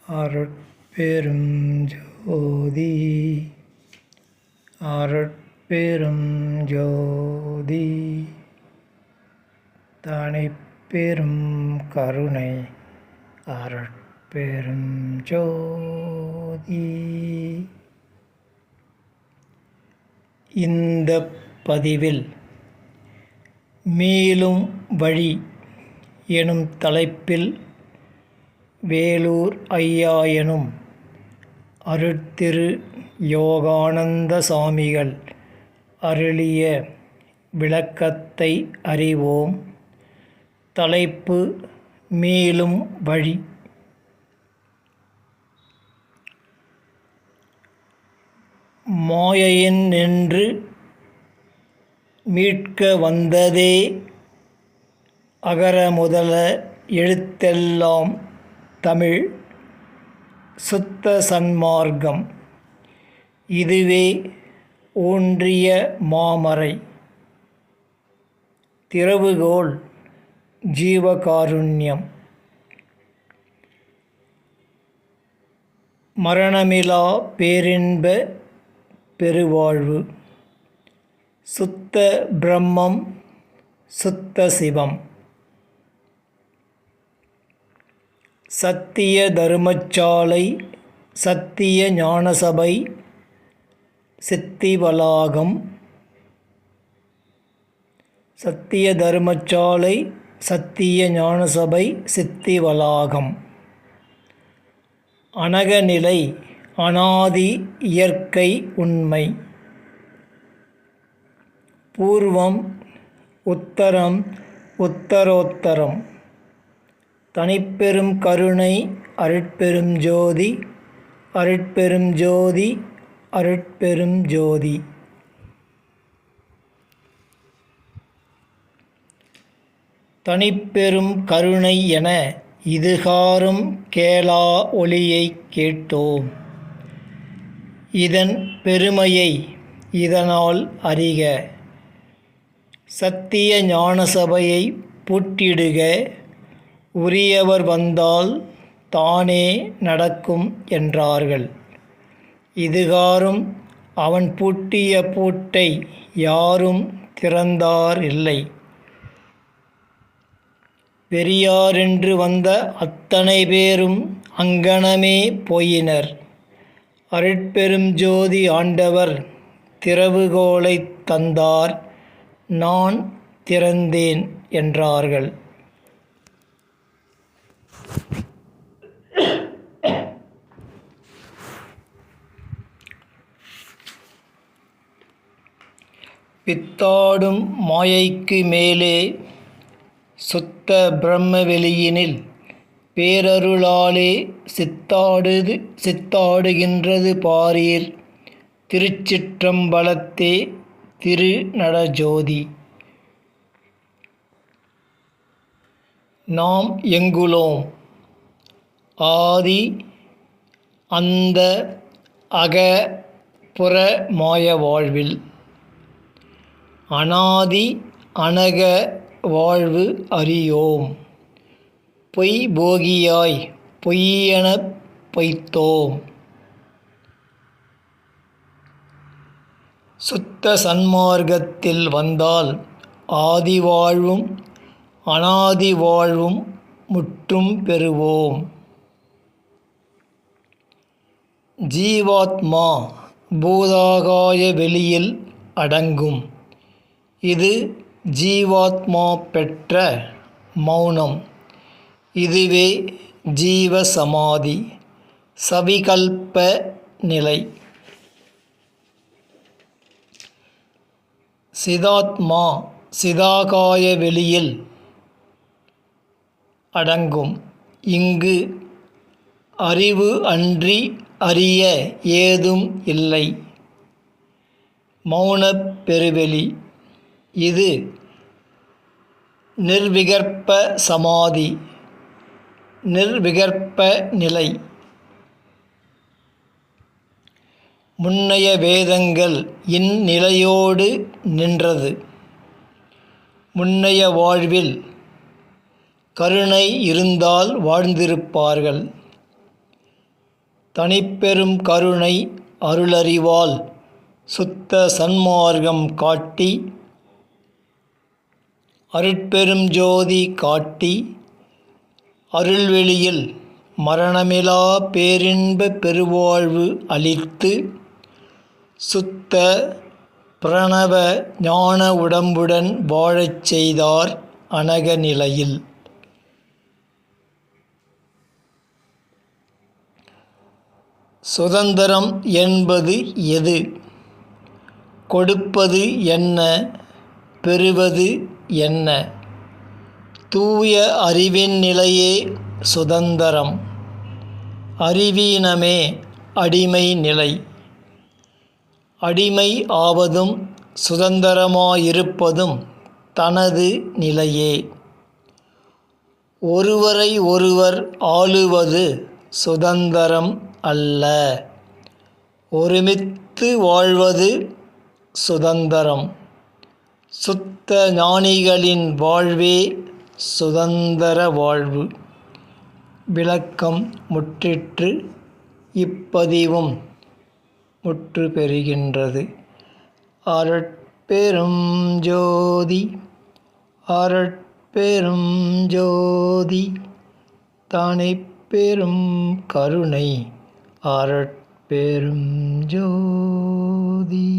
அருட்பெரும் ஜோதி அருட்பெரும் ஜோதி தனிப்பெரும் கருணை அருட்பெரும் ஜோதி. இந்த பதிவில் மீளும் வழி எனும் தலைப்பில் வேலூர் ஐயா எனும் அருட்திரு யோகானந்த சாமிகள் அருளிய விளக்கத்தை அறிவோம். தலைப்பு மீளும் வழி. மாயையின் நின்று மீட்க வந்ததே அகர முதல எழுத்தெல்லாம் தமிழ் சுத்த சன்மார்க்கம். இதுவே ஊன்றிய மாமறை. திறவுகோல் ஜீவகாருண்யம். மரணமிலா பேரின்ப பெருவாழ்வு. சுத்த பிரம்மம் சுத்த சிவம். சத்திய தருமச்சாலை சத்திய ஞானசபை சித்திவளாகம். சத்திய தருமச்சாலை சத்திய ஞானசபை சித்திவளாகம். அனகநிலை அனாதி இயற்கை உண்மை. பூர்வம் உத்தரம் உத்தரோத்தரம். தனிப்பெரும் கருணை அருட்பெரும் ஜோதி அருட்பெரும் ஜோதி அருட்பெரும் ஜோதி. தனிப்பெரும் கருணை என இதுகாறும் கேளா ஒலியைக் கேட்டோம். இதன் பெருமையை இதனால் அறிக. சத்திய ஞானசபையை பூட்டிடுக. உரியவர் வந்தால் தானே நடக்கும் என்றார்கள். இதுகாறும் அவன் பூட்டிய பூட்டை யாரும் திறந்தார் இல்லை. பெரியாரென்று வந்த அத்தனை பேரும் அங்கனமே போயினர். அருட்பெரும் ஜோதி ஆண்டவர் திறவுகோலை தந்தார். நான் திறந்தேன் என்றார்கள். பித்தாடும் மாயைக்கு மேலே சுத்த பிரம்மவெளியினில் பேரருளாலே சித்தாடுகின்றது பாரீர். திருச்சிற்றம்பலத்தே திரு நடஜோதி. நாம் எங்குளோம்? ஆதி அந்த அக புற மாய வாழ்வில். அனாதி அனக வாழ்வு அறியோம். பொய் போகியாய் பொய்யெனப் பொய்த்தோம். சுத்த சன்மார்க்கத்தில் வந்தால் ஆதி வாழ்வும் அனாதி வாழ்வும் முற்றும் பெறுவோம். ஜீவாத்மா பூதாகாய வெளியில் அடங்கும். இது ஜீவாத்மா பெற்ற மௌனம். இதுவே ஜீவ சமாதி சவிகல்ப நிலை. சிதாத்மா சிதாகாய வெளியில் அடங்கும். இங்கு அறிவு அன்றி அறிய ஏதும் இல்லை. மௌனப் பெருவெளி. இது நிர்விகற்ப சமாதி நிர்விகற்ப நிலை. முன்னைய வேதங்கள் இந்நிலையோடு நின்றது. முன்னைய வாழ்வில் கருணை இருந்தால் வாழ்ந்திருப்பார்கள். தனிப்பெரும் கருணை அருளறிவால் சுத்த சன்மார்க்கம் காட்டி அருட்பெரும் ஜோதி காட்டி அருள்வெளியில் மரணமிலா பேரின்ப பெருவாழ்வு அளித்து சுத்த பிரணவ ஞான உடம்புடன் வாழச் செய்தார் அனக நிலையில். சுதந்திரம் என்பது எது? கொடுப்பது என்ன? பெறுவது என்ன? தூய அறிவின் நிலையே சுதந்திரம். அறிவீனமே அடிமை நிலை. அடிமை ஆவதும் சுதந்திரமாயிருப்பதும் தனது நிலையே. ஒருவரை ஒருவர் ஆளுவது சுதந்திரம் அல்ல. ஒருமித்து வாழ்வது சுதந்திரம். சுத்த ஞானிகளின் வாழ்வே சுதந்திர வாழ்வு. விளக்கம் முற்றிற்று. இப்பதிவும் முற்று பெறுகின்றது. அருட்பெரும் ஜோதி அருட்பெரும் ஜோதி தனிப்பெரும் கருணை அருட்பெரும் ஜோதி.